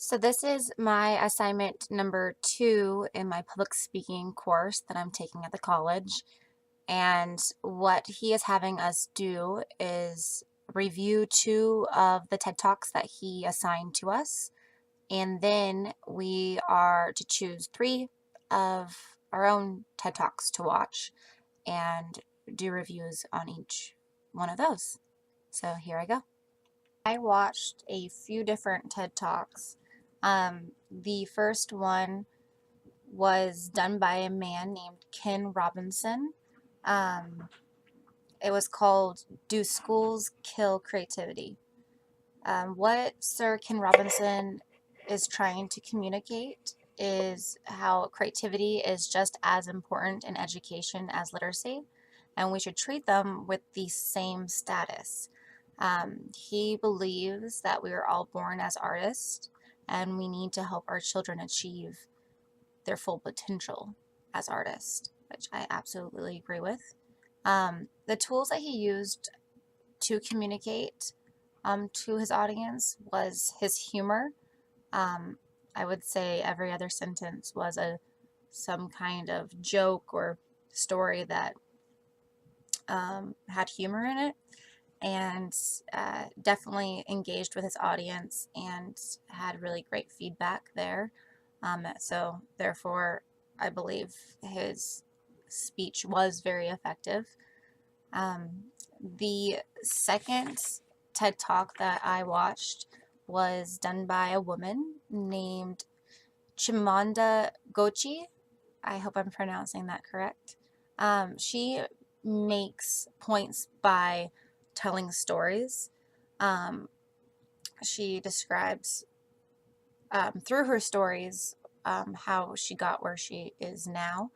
So this is my assignment number 2 in my public speaking course that I'm taking at the college. And what he is having us do is review 2 of the TED Talks that he assigned to us. And then we are to choose 3 of our own TED Talks to watch and do reviews on each one of those. So here I go. I watched a few different TED Talks. The first one was done by a man named Ken Robinson. Um, it was called Do Schools Kill Creativity? What Sir Ken Robinson is trying to communicate is how creativity is just as important in education as literacy, and we should treat them with the same status. He believes that we are all born as artists, and we need to help our children achieve their full potential as artists, which I absolutely agree with. The tools that he used to communicate to his audience was his humor. Um, I would say every other sentence was some kind of joke or story that had humor in it, and definitely engaged with his audience and had really great feedback there. So therefore, I believe his speech was very effective. The second TED Talk that I watched was done by a woman named Chimamanda Ngozi. I hope I'm pronouncing that correct. She makes points by telling stories. Um, she describes through her stories how she got where she is now,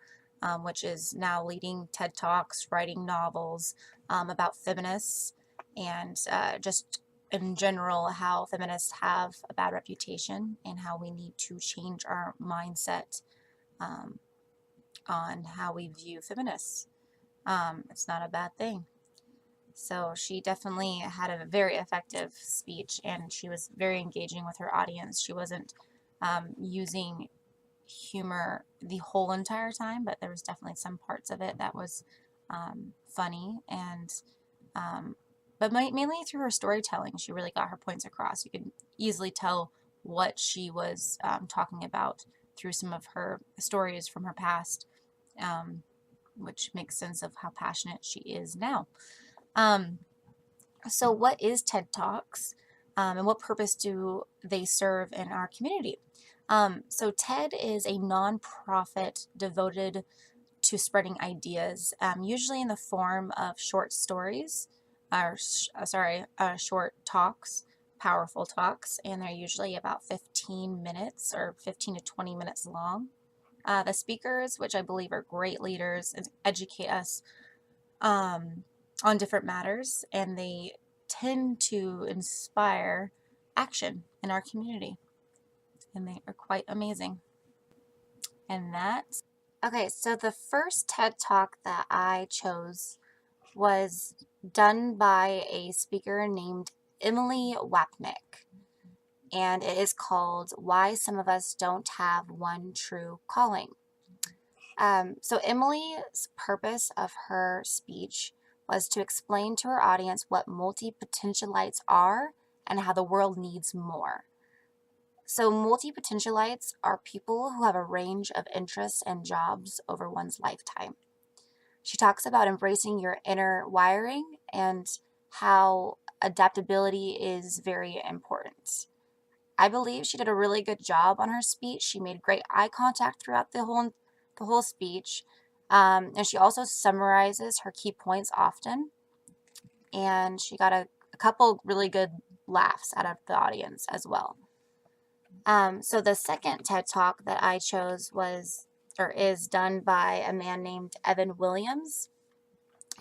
which is now leading TED Talks, writing novels about feminists, and just in general how feminists have a bad reputation and how we need to change our mindset um, on how we view feminists. It's not a bad thing. So she definitely had a very effective speech, and she was very engaging with her audience. She wasn't using humor the whole entire time, but there was definitely some parts of it that was funny, and um, but mainly through her storytelling, she really got her points across. You could easily tell what she was talking about through some of her stories from her past, um, which makes sense of how passionate she is now. Um, so, what is TED Talks, and what purpose do they serve in our community? So, TED is a nonprofit devoted to spreading ideas, usually in the form of short stories, or short talks, powerful talks, and they're usually about 15 minutes or 15 to 20 minutes long. The speakers, which I believe are great leaders, educate us um, on different matters, and they tend to inspire action in our community, and they are quite amazing. And that, okay, so the first TED Talk that I chose was done by a speaker named Emily Wapnick, and it is called Why Some of Us Don't Have One True Calling. So Emily's purpose of her speech was to explain to her audience what multi-potentialites are and how the world needs more. So multi-potentialites are people who have a range of interests and jobs over one's lifetime. She talks about embracing your inner wiring and how adaptability is very important. I believe she did a really good job on her speech. She made great eye contact throughout the whole speech, and she also summarizes her key points often. And she got a couple really good laughs out of the audience as well. So the second TED Talk that I chose is done by a man named Evan Williams,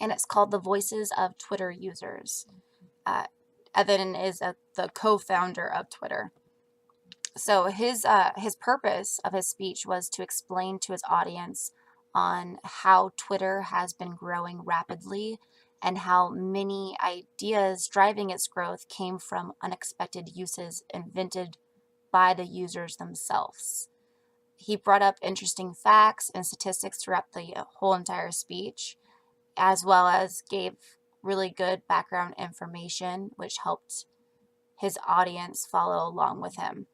and it's called The Voices of Twitter Users. Uh, Evan is the co-founder of Twitter. So his purpose of his speech was to explain to his audience on how Twitter has been growing rapidly and how many ideas driving its growth came from unexpected uses invented by the users themselves. He brought up interesting facts and statistics throughout the whole entire speech, as well as gave really good background information, which helped his audience follow along with him.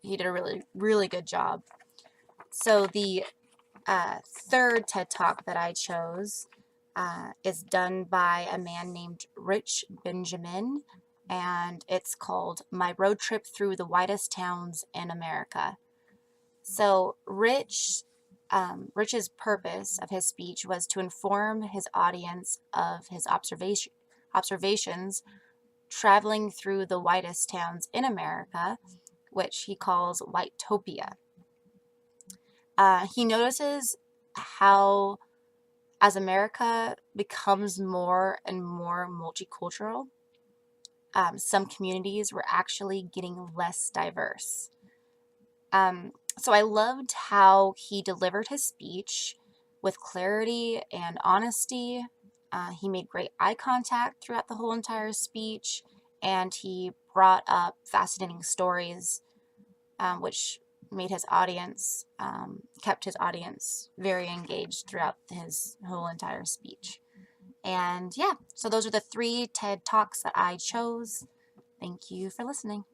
He did a really, really good job. So the third TED Talk that I chose is done by a man named Rich Benjamin, and it's called My Road Trip Through the Widest Towns in America. So Rich's purpose of his speech was to inform his audience of his observations traveling through the widest towns in America, which he calls Whitetopia. He notices how, as America becomes more and more multicultural, some communities were actually getting less diverse. So I loved how he delivered his speech with clarity and honesty. He made great eye contact throughout the whole entire speech, and he brought up fascinating stories, which made his audience, kept his audience very engaged throughout his whole entire speech. And yeah, so those are the 3 TED Talks that I chose. Thank you for listening.